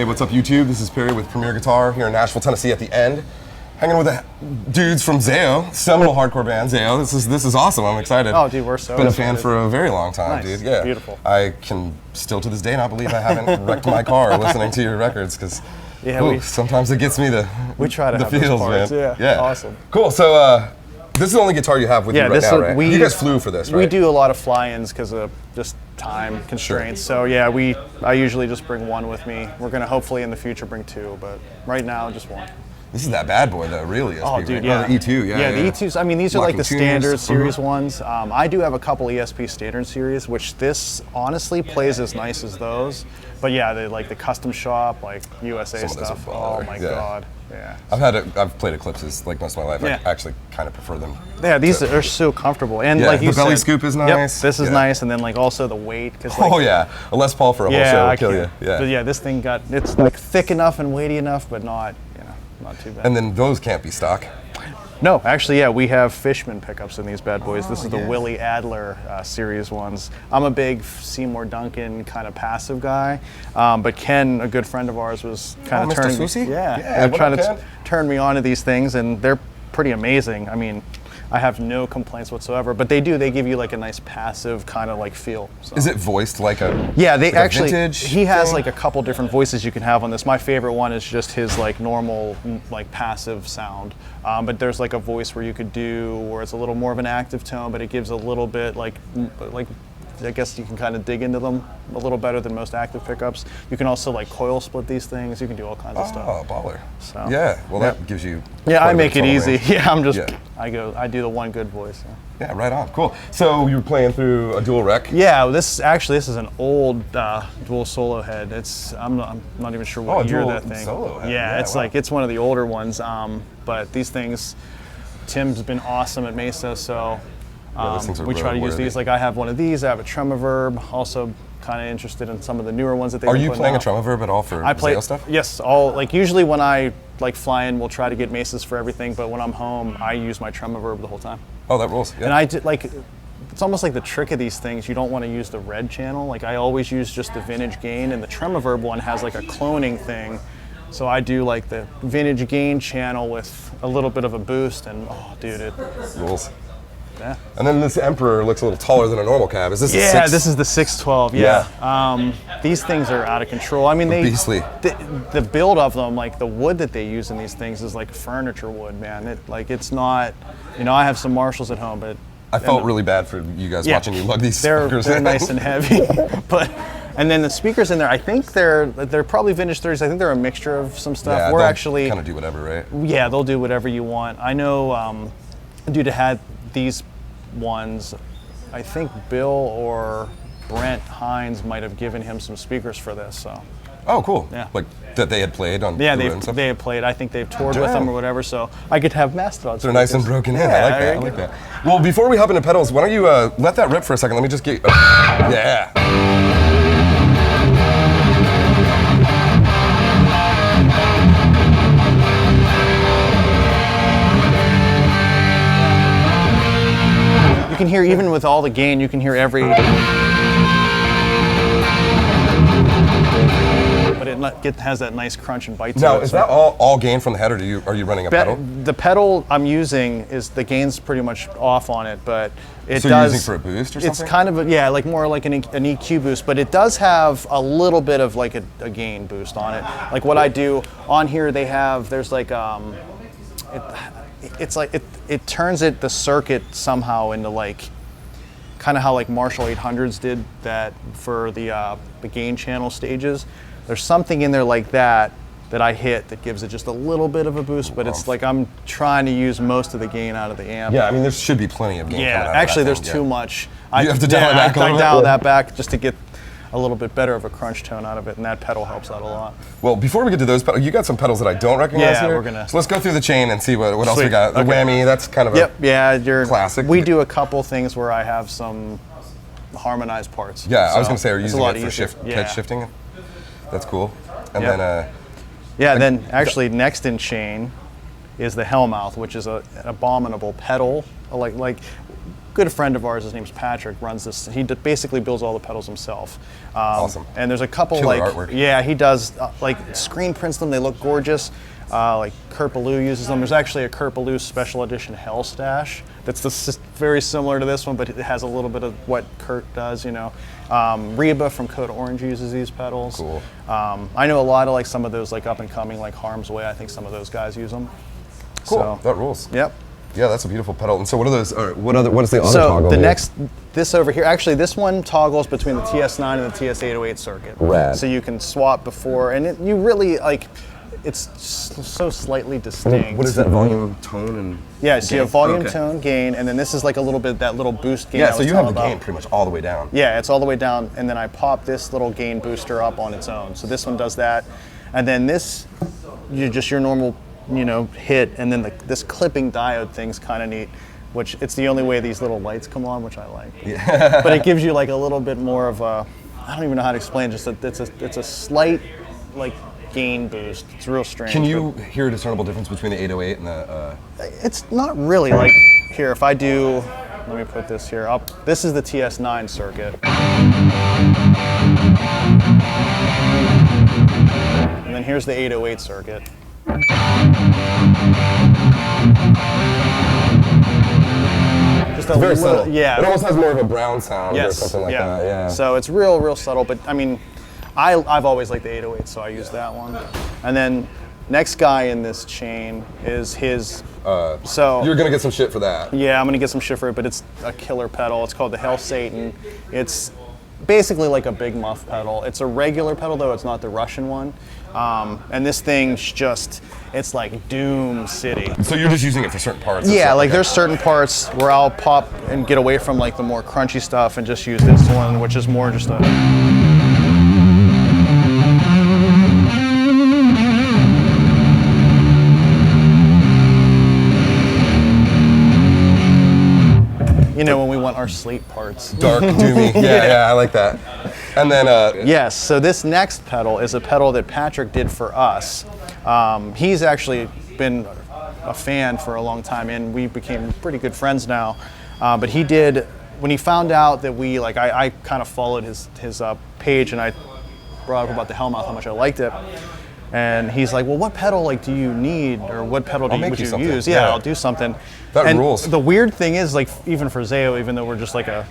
what's up YouTube? This is Perry with Premier Guitar here in Nashville, Tennessee at the end. Hanging with the dudes from Zayo, seminal hardcore band Zayo. This is awesome, I'm excited. Oh dude, we're so Been excited. a fan for a very long time, Nice. dude. Yeah. Beautiful. I can still to this day not believe I haven't wrecked my car listening to your records, because sometimes it gets me we try to the have feels, those parts, man. Yeah, awesome. Cool, so this is the only guitar you have with you right now, right? You guys flew for this, right? We do a lot of fly-ins because of just time constraints. So yeah, I usually just bring one with me. We're gonna hopefully in the future bring two, but right now just one. This is that bad boy, the real ESP, oh, dude, right? yeah. The E-II, yeah. Yeah, the E-IIs, I mean, these are like the standard series Mhm. ones. I do have a couple ESP standard series, which this honestly plays as nice as those. But yeah, they like the custom shop, like USA stuff. Oh my God, yeah. I've played Eclipses like most of my life. Yeah. I actually kind of prefer them. Yeah, these are so comfortable. And like you the belly said, scoop is nice. Yep, this is nice, and then like also the weight. Cause, like, oh yeah, a Les Paul for a whole show will kill you. Yeah. But yeah, this thing it's like thick enough and weighty enough, but not, not too bad. And then those can't be stock. No, actually, yeah, we have Fishman pickups in these bad boys. This is the Willie Adler series ones. I'm a big Seymour Duncan kind of passive guy, but Ken, a good friend of ours, was kind of turning me, trying to turn me on to these things, and they're pretty amazing. I mean, I have no complaints whatsoever, but they give you like a nice passive kind of like feel. So. Is it voiced like a He has like a couple different voices you can have on this. My favorite one is just his like normal like passive sound, but there's like a voice where you could do where it's a little more of an active tone, but it gives a little bit like I guess you can kind of dig into them a little better than most active pickups. You can also like coil split these things. You can do all kinds of stuff. Oh, baller. So, yeah, well that gives you I make it easy. Range. Yeah, I'm just I do the one good voice. So. Yeah, right on. Cool. So you were playing through a dual rec? Yeah, this is an old dual solo head. I'm not even sure what year that thing. Solo head. Yeah, it's like it's one of the older ones. But these things, Tim's been awesome at Mesa, so we try to use these. Like I have one of these. I have a Tremaverb. Also, kind of interested in some of the newer ones that they. Are you playing a Tremaverb at all for Zayo stuff? Yes, usually when I like fly in, we'll try to get Mesas for everything. But when I'm home, I use my Tremaverb the whole time. Oh, that rules. Yeah. And I did like. It's almost like the trick of these things. You don't want to use the red channel. Like I always use just the vintage gain, and the Tremaverb one has like a cloning thing. So I do like the vintage gain channel with a little bit of a boost, and oh, dude, it rules. Yeah. And then this Emperor looks a little taller than a normal cab. Is this a 6? This is the 612. Yeah. These things are out of control. I mean, beastly. The build of them, like the wood that they use in these things, is like furniture wood, man. It's not. I have some Marshalls at home, but I felt really bad for you guys watching you lug these speakers. They're nice and heavy, and then the speakers in there, I think they're probably vintage 30s. I think they're a mixture of some stuff. Yeah, We're actually kind of do whatever, right? Yeah, they'll do whatever you want. I know a dude had these ones. I think Bill or Brent Hines might have given him some speakers for this. So. Oh, cool. Yeah. Like that they had played on. Yeah, they had played. I think they've toured with them or whatever. So I could have Mastodon. They're nice and broken in. I like that. Well, before we hop into pedals, why don't you let that rip for a second? Let me just get. Yeah. You can hear, even with all the gain, you can hear every. But it has that nice crunch and bite to it. Now, is that all gain from the head, or are you running a pedal? The pedal I'm using is the gain's pretty much off on it, but it so does. You're using for a boost or something? It's kind of like more like an EQ boost, but it does have a little bit of like a gain boost on it. Like what I do on here, there's like it's like it turns the circuit somehow into like kind of how like Marshall 800s did that for the gain channel stages. There's something in there like that I hit that gives it just a little bit of a boost, but it's like I'm trying to use most of the gain out of the amp. Yeah, I mean there should be plenty of gain. Yeah, actually there's too much. You have to dial it back a little bit. I dial that back just to get a little bit better of a crunch tone out of it, and that pedal helps out a lot. Well, before we get to those pedals, you got some pedals that I don't recognize here. So let's go through the chain and see what else we got. The whammy, that's kind of a classic. We do a couple things where I have some harmonized parts. Yeah, I was going to say, are you using it for pitch shifting? That's cool. And then... then actually next in chain is the Hellmouth, which is an abominable pedal. Like good friend of ours, his name's Patrick, runs this. He basically builds all the pedals himself. Awesome. And there's a couple Killer like, artwork. yeah, he does like screen prints them. They look gorgeous. Like Kurt Ballou uses them. There's actually a Kurt Ballou special edition Hell Stash that's very similar to this one, but it has a little bit of what Kurt does, you know. Reba from Code Orange uses these pedals. Cool. I know a lot of like some of those like up and coming like Harm's Way. I think some of those guys use them. Cool. So, That rules. yep. Yeah, that's a beautiful pedal. And so what are those? What is the other So toggle? the here? next, this over here, actually this one toggles between the TS9 and the TS808 circuit. Rad. So you can swap before, and you really like, it's so slightly distinct. What is that? Volume, tone, and Yeah, so you have volume, Okay. tone, gain, and then this is like a little bit, that little boost gain. Yeah, I so was you have the telling gain about. pretty much all the way down. Yeah, it's all the way down, and then I pop this little gain booster up on its own. So this one does that, and then this, your normal, you know, hit, and then this clipping diode thing's kind of neat, which it's the only way these little lights come on, which I like. Yeah. But it gives you like a little bit more of a, I don't even know how to explain. Just it's a slight like gain boost. It's real strange. Can you hear a discernible difference between the 808 and the? It's not really like here. If I do, let me put this here up. This is the TS9 circuit, and then here's the 808 circuit. Just a Very little, subtle. yeah. It almost has more of a brown sound Yes, or something like that. Yeah. So it's real subtle, but I mean, I've always liked the 808, so I use that one. And then next guy in this chain is his. So You're gonna get some shit for that. yeah, I'm gonna get some shit for it, but it's a killer pedal. It's called the Hell Satan. It's basically like a big muff pedal. It's a regular pedal though, it's not the Russian one. And this thing's just, it's like Doom City. So you're just using it for certain parts. Yeah, like okay. there's certain parts where I'll pop and get away from like the more crunchy stuff and just use this one, which is more just a. You know, when we want our sleep parts. Dark, doomy. Yeah, I like that. And then Yes, so this next pedal is a pedal that Patrick did for us. He's actually been a fan for a long time, and we became pretty good friends now. But he did, when he found out that we, like, I kind of followed his page, and I brought up about the Hellmouth, how much I liked it. And he's like, well, what pedal like do you need, or what pedal I'll make would you you something. use? Yeah. Yeah, I'll do something. That and rules. The weird thing is, like, even for Zayo, even though we're just like a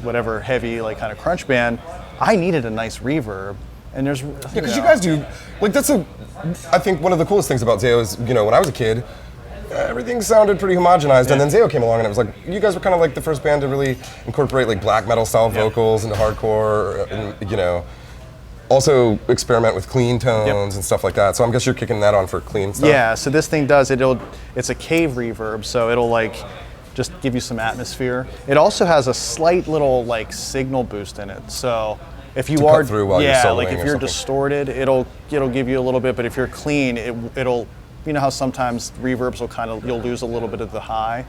whatever heavy like kind of crunch band, I needed a nice reverb. And there's because you guys do, like I think one of the coolest things about Zayo is, you know, when I was a kid, everything sounded pretty homogenized, and then Zayo came along, and it was like, you guys were kind of like the first band to really incorporate like black metal style vocals into hardcore, and, you know, also experiment with clean tones and stuff like that. So I guess you're kicking that on for clean stuff. Yeah, so this thing does, it's a cave reverb, so it'll like just give you some atmosphere. It also has a slight little like signal boost in it. So if you cut through while you're soloing like if or you're something. distorted, it'll give you a little bit, but if you're clean, it'll, you know how sometimes reverbs will you'll lose a little bit of the high.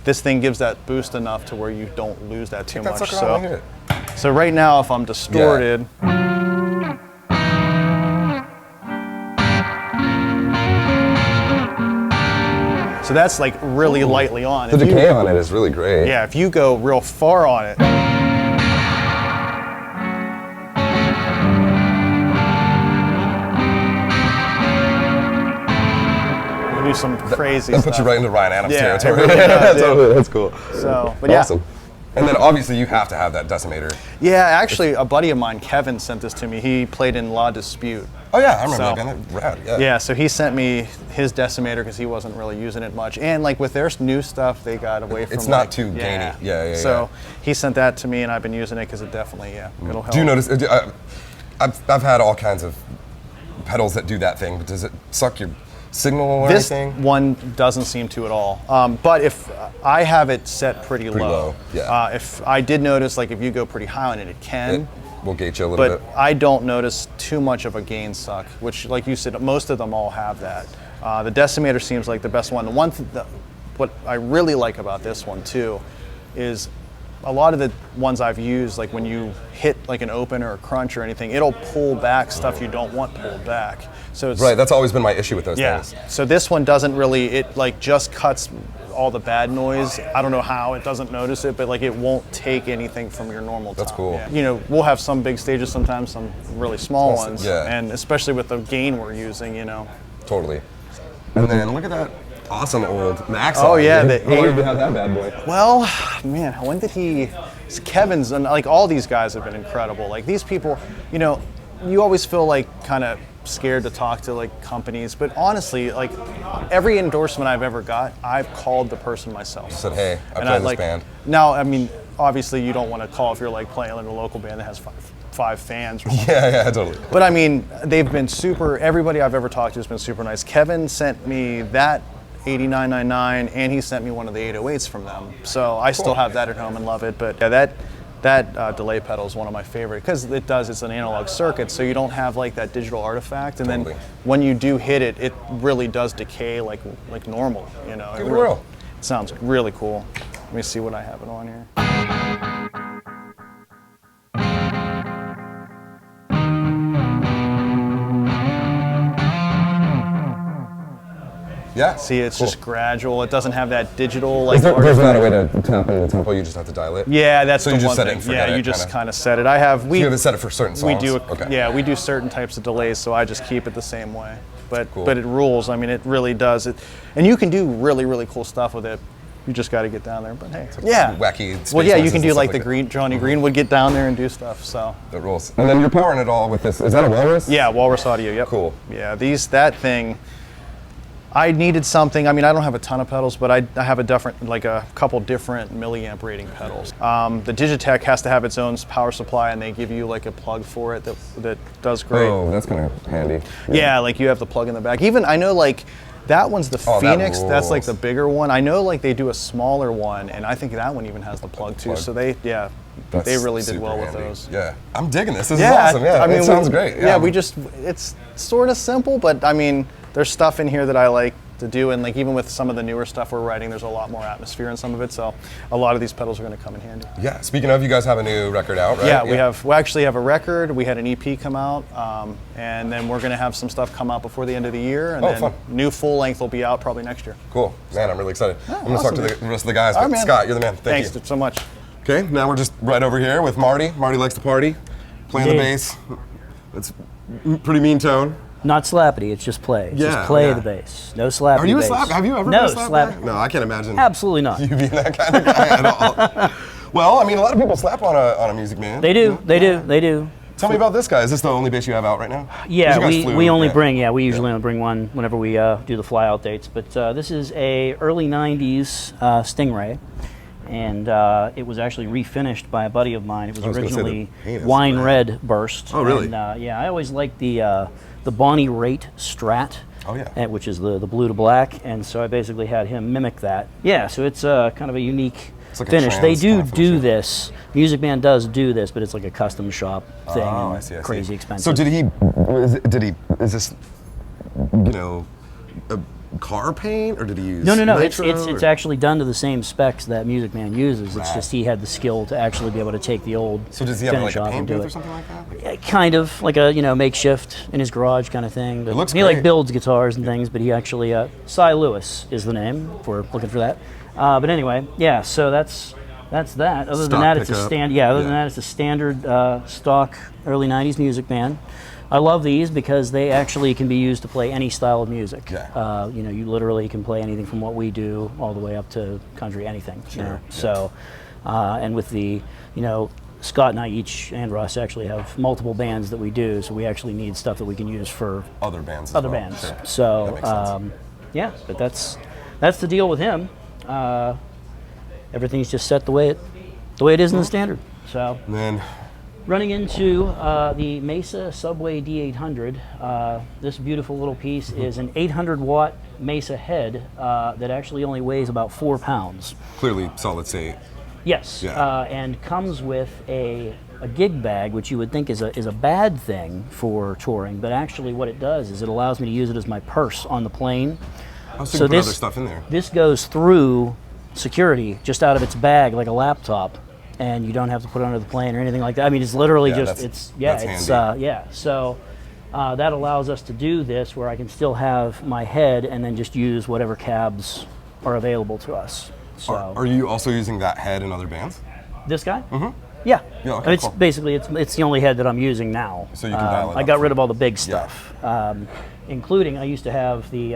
This thing gives that boost enough to where you don't lose that too much. Sucker on, look at it. So right now, if I'm distorted, so that's like really lightly on. The If you- decay on it is really great. Yeah, if you go real far on it, you do some crazy That stuff. puts you right into Ryan Adams Yeah, it territory. really does, yeah. Totally, that's cool. So, but Awesome. And then obviously you have to have that decimator. yeah, actually, a buddy of mine, Kevin, sent this to me. He played in La Dispute. Oh yeah, I remember So- that band. That's rad. Yeah. Yeah, so he sent me his decimator because he wasn't really using it much. And like with their new stuff, they got away from It's not like- too gainy. Yeah. So he sent that to me, and I've been using it because it definitely, it'll help. Do you notice? I've had all kinds of pedals that do that thing, but does it suck your signal or This anything? one doesn't seem to at all. But if I have it set pretty low, yeah. If I did notice, like if you go pretty high on it, it can. We'll gauge you a little But bit. I don't notice too much of a gain suck, which, like you said, most of them all have that. The decimator seems like the best one. The one, what I really like about this one too, is a lot of the ones I've used, like when you hit like an open or a crunch or anything, it'll pull back stuff you don't want pulled back. So it's, Right, that's always been my issue with those yeah. things. So this one doesn't really, it like just cuts all the bad noise. I don't know how it doesn't notice it, but like it won't take anything from your normal That's top. cool. Yeah. You know, we'll have some big stages sometimes, some really small Awesome, ones, yeah. and especially with the gain we're using, you know. Totally. And then look at that awesome old Max. Oh yeah, How the long have you had that bad boy? Well, man, when did he? Kevin's and like all these guys have been incredible. Like these people, you know, you always feel like kind of scared to talk to like companies, but honestly, like every endorsement I've ever got, I've called the person myself. Said, hey, I And play in this like, band. Now, I mean, obviously you don't want to call if you're like playing in a local band that has five fans or something. Yeah, totally. But I mean, they've been super, everybody I've ever talked to has been super nice. Kevin sent me that 8999 and he sent me one of the 808s from them. So I still have that at home and love it. But yeah, that delay pedal is one of my favorite because it's an analog circuit, so you don't have like that digital artifact. And Totally. then when you do hit it, it really does decay like normal, you know. Give it a whirl. It sounds really cool. Let me see what I have it on here. Yeah. See, it's cool. just gradual. It doesn't have that digital like. There's not a way to tap into the tempo. You just have to dial it. Yeah, that's So the you just one set it thing. and forget Yeah, you it, just kinda. kind of set it. I have You have to set it for certain songs. we do Okay. yeah, we do certain types of delays, so I just keep it the same way. But Cool. but it rules. I mean, it really does. It, and you can do really cool stuff with it. You just got to get down there. But hey, yeah, wacky space Well, yeah, you noises can and do stuff like like the that. Green Johnny Green would get down there and do stuff. So That rules. And then you're powering it all with this. Is that a Walrus? yeah, Walrus Audio. Yep. Cool. Yeah, that thing. I needed something. I mean, I don't have a ton of pedals, but I have a couple different milliamp rating pedals. The Digitech has to have its own power supply, and they give you like a plug for it that does great. Oh, that's kind of handy. Yeah, like you have the plug in the back. Even I know like that one's the Oh, that Phoenix. That's like rules. the bigger one. I know like they do a smaller one, and I think that one even has the plug too. Plug. So they That's really did super well with handy. those. Yeah, I'm digging this. This is awesome. Yeah, I mean, it sounds great. Yeah, it's sort of simple, but I mean, there's stuff in here that I like to do, and like even with some of the newer stuff we're writing, there's a lot more atmosphere in some of it, so a lot of these pedals are going to come in handy. Yeah. Speaking of, you guys have a new record out, right? Yeah, we actually have a record. We had an EP come out, and then we're going to have some stuff come out before the end of the year, and then fun. new full length will be out probably next year. Cool. Man, I'm really excited. I'm going to awesome, talk to the rest of the guys, All but right, man. Scott, you're the man. Thank Thanks you. so much. Okay, now we're just right over here with Marty. Marty likes to party, playing the Indeed. bass. It's pretty mean tone. Not slappity, it's just play. It's Yeah, just play yeah. the bass. No slappity Are you a bass. slap? Have you ever no, been a slap guy? slap? No, I can't imagine Absolutely not. you being that kind of guy at all. Well, I mean, a lot of people slap on a Music Man. They do, they do, they do. Tell me about this guy. Is this the only bass you have out right now? 'Cause Yeah, you guys flew, we only yeah. bring, we usually only bring one whenever we do the flyout dates. But this is a early 90s StingRay. And it was actually refinished by a buddy of mine. It was I was gonna say the originally paint is wine bad. red burst. Oh, really? And, yeah, I always liked the Bonnie Raitt Strat. Oh, yeah. Which is the blue to black, and so I basically had him mimic that. Yeah, so it's kind of a unique It's like a finish. They trans do kind of finish, yeah. this. Music Man does do this, but it's like a custom shop thing. Oh, and I see. Crazy expensive. So is this, a car paint, or did he use No. nitro, It's or- actually done to the same specs that Music Man uses. It's Right. just he had the skill to actually be able to take the old So does he have like finish a off paint and do booth or it. something like that? Like- Kind of like a makeshift in his garage kind of thing. But It looks he great. like builds guitars and things, but he actually Cy Lewis is the name if we're looking for that. But anyway, yeah. So that's that. Other Stock than that, it's a pickup. than Yeah. that, it's a standard stock early '90s Music Man. I love these because they actually can be used to play any style of music. Yeah. You literally can play anything from what we do all the way up to country, anything. Sure, yeah. So, and with the, Scott and I and Russ actually have multiple bands that we do, so we actually need stuff that we can use for Other bands. as other well. bands. Sure. That So, makes sense. yeah, but that's the deal with him. Everything's just set the way it is in the standard. So. And then, Running into the Mesa Subway D800, this beautiful little piece is an 800 watt Mesa head that actually only weighs about 4 pounds. clearly solid state. Yes, Yeah. and comes with a gig bag, which you would think is a bad thing for touring, but actually what it does is it allows me to use it as my purse on the plane. I was thinking put other stuff in there. This goes through security just out of its bag like a laptop. And you don't have to put it under the plane or anything like that. I mean, it's literally Yeah, just that's it's handy. yeah. So that allows us to do this where I can still have my head and then just use whatever cabs are available to us. So Are you also using that head in other bands? this guy? Mm-hmm. Yeah. Yeah, okay, It's cool. basically it's the only head that I'm using now. So you can dial it I up got for- rid of all the big stuff, including I used to have the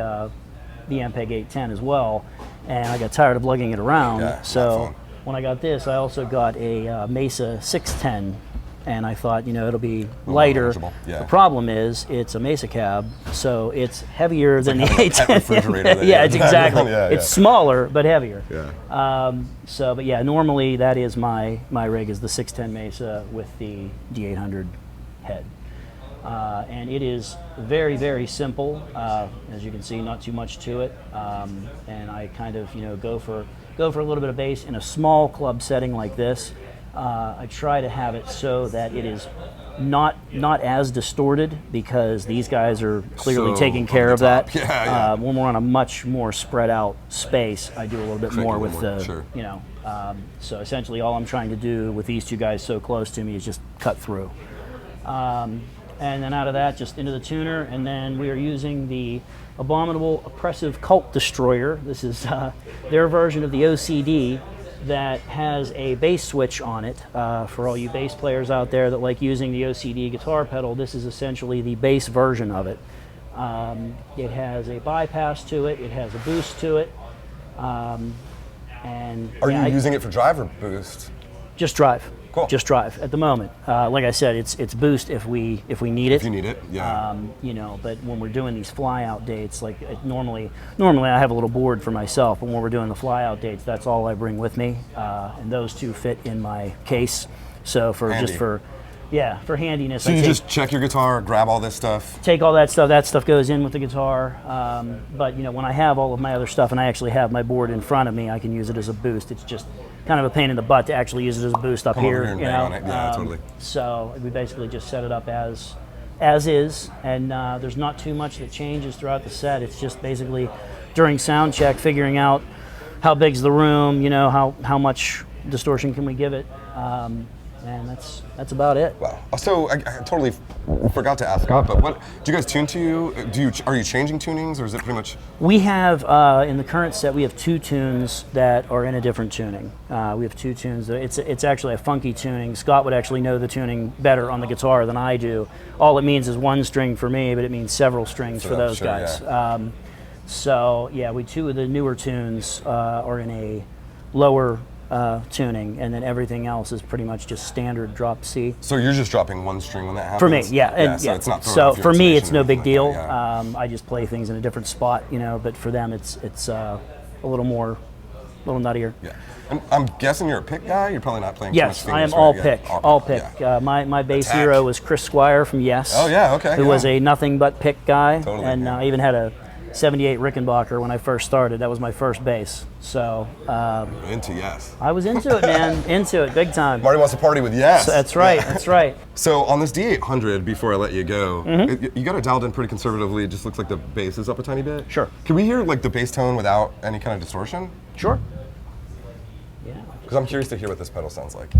MPEG 810 as well, and I got tired of lugging it around. Yeah, not so fun. when I got this, I also got a Mesa 610, and I thought, you know, it'll be lighter. manageable, yeah. The problem is it's a Mesa cab, so it's heavier than the having a pet 810. refrigerator that yeah, you- it's exactly. Yeah, it's smaller but heavier. Yeah. But yeah, normally that is my rig is the 610 Mesa with the D800 head. And it is very, very simple. As you can see, not too much to it. And I kind of, you know, go for a little bit of bass in a small club setting like this. I try to have it so that it is not as distorted, because these guys are clearly So taking over care the of that. top. Yeah. When we're on a much more spread out space, I do a little bit Crank more a with little more, the, sure. you know. So essentially, all I'm trying to do with these two guys so close to me is just cut through. And then out of that, just into the tuner, and then we are using the Abominable Oppressive Cult Destroyer. This is their version of the OCD that has a bass switch on it. For all you bass players out there that like using the OCD guitar pedal, this is essentially the bass version of it. It has a bypass to it, it has a boost to it. And Are yeah, you using it for drive or boost? just drive. Cool. Just drive at the moment. Like I said, it's boost if we need it. If you need it, yeah. You know, but when we're doing these fly out dates, like normally I have a little board for myself, but when we're doing the fly out dates, that's all I bring with me, and those two fit in my case. So for Handy. just for handiness, So I you take- just check your guitar, grab all this stuff. take all that stuff. That stuff goes in with the guitar. But you know, when I have all of my other stuff and I actually have my board in front of me, I can use it as a boost. It's just kind of a pain in the butt to actually use it as a boost up Come over here. here and You bang know, on it. Yeah, totally. So we basically just set it up as is, and there's not too much that changes throughout the set. It's just basically during sound check, figuring out how big's the room. You know, how much distortion can we give it. And that's about it. Wow. So I totally forgot to ask Scott, but what do you guys tune to? Are you changing tunings, or is it pretty much? We have in the current set we have two tunes that are in a different tuning. We have two tunes. It's actually a funky tuning. Scott would actually know the tuning better on the guitar than I do. All it means is one string for me, but it means several strings for those sure, guys. yeah. So yeah, two of the newer tunes are in a lower tuning, and then everything else is pretty much just standard drop C. So you're just dropping one string when that happens? For me, yeah. And, so it's not throwing so off your for me, intonation it's or no big anything deal. like that, yeah. I just play things in a different spot, you know. But for them, it's a little nuttier. Yeah. And I'm guessing you're a pick guy. You're probably not playing. Yes, too much I am fingers, all right? pick. Yeah, All pick. yeah. My bass Attack. hero was Chris Squire from Yes. Oh, yeah, okay, Who yeah. was a nothing but pick guy, Totally, and yeah. I even had a '78 Rickenbacker when I first started. That was my first bass. So Into Yes. I was into it, man. Into it, big time. Marty wants to party with Yes. That's right. That's right. So on this D800, before I let you go, Mm-hmm. you got it dialed in pretty conservatively. It just looks like the bass is up a tiny bit. Sure. Can we hear like the bass tone without any kind of distortion? Sure. Yeah. Because I'm curious to hear what this pedal sounds like.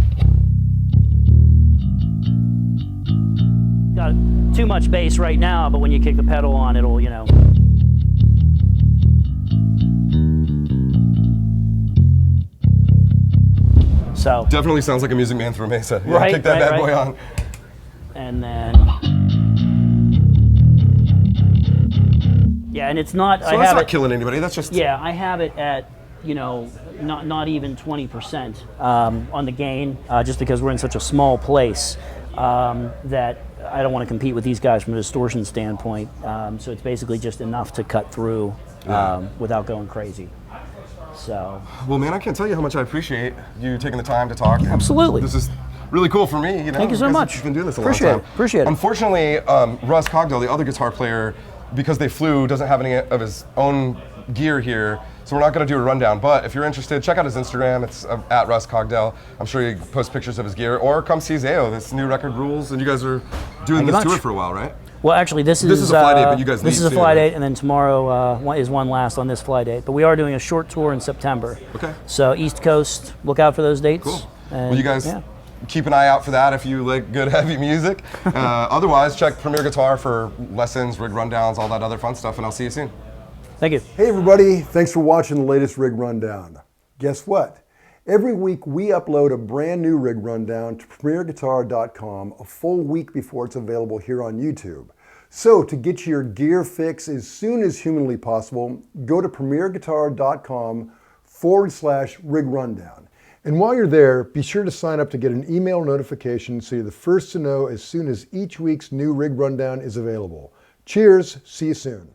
Got too much bass right now, but when you kick the pedal on, it'll, you know. So, Definitely sounds like a Music Man through a Mesa. Yeah, Right, kick that right, bad boy right. on. and then, yeah, and it's not. So I that's have not it. killing anybody. That's just. Yeah, I have it at, you know, not even 20% on the gain, just because we're in such a small place that I don't want to compete with these guys from a distortion standpoint. So it's basically just enough to cut through without going crazy. So Well, man, I can't tell you how much I appreciate you taking the time to talk. Absolutely. This is really cool for me. You know, Thank you so because much. You've been doing this a Appreciate long it. time. Appreciate it. Unfortunately, Russ Cogdell, the other guitar player, because they flew, doesn't have any of his own gear here, so we're not going to do a rundown. But if you're interested, check out his Instagram. It's at Russ Cogdell. I'm sure he posts pictures of his gear, or come see Zao. This new record rules, and you guys are doing Thank you this tour much. for a while, right? Well, actually, this is a fly date, but you guys this leave is a soon, fly right? date, and then tomorrow is one last on this fly date. But we are doing a short tour in September. Okay. So East Coast, look out for those dates. Cool. And, Well, you guys yeah. keep an eye out for that if you like good heavy music. Otherwise, check Premier Guitar for lessons, rig rundowns, all that other fun stuff, and I'll see you soon. Thank you. Hey everybody, thanks for watching the latest rig rundown. Guess what? Every week we upload a brand new rig rundown to premierguitar.com a full week before it's available here on YouTube. So to get your gear fix as soon as humanly possible, go to premierguitar.com/rig rundown. And while you're there, be sure to sign up to get an email notification so you're the first to know as soon as each week's new rig rundown is available. Cheers, see you soon.